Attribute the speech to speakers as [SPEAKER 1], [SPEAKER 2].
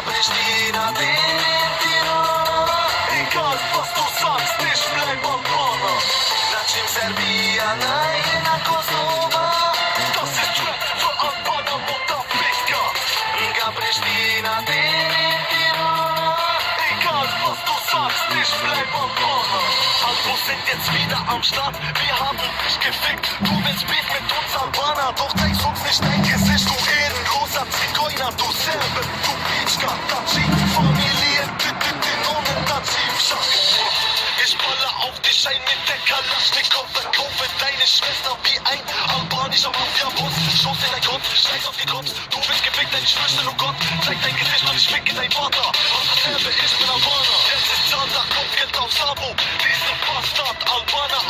[SPEAKER 1] Pristina, egal was du sagst, ich bleib Albaner. Načim Serbia, nein, na Kosova. Das ist Rap für Albaner, Mutterficker. Pristina, egal was du sagst, ich bleib Albaner. Albos sind jetzt wieder am Start, wir haben dich gefickt. Du willst Beef mit uns Albaner, doch zeigst uns nicht dein Gesicht. Du ehrenloser Zigeuner, du Serbe, du Bitchka, Tatschi, Familien, Nonnen, Tatschi, ich balle auf dich ein mit der Kalaschnikow, verkaufe deine Schwester wie ein albanischer Mafia-Boss. Schoß in dein Kopf, scheiß auf die Cops, du willst gefickt, deine Schwester, oh Gott. Zeig dein Gesicht und ich ficke dein Vater. Aus der Serbe, ich bin Albaner. Jetzt ist Zahltag, Kopfgeld auf Sabo. Diese Bastard, Albaner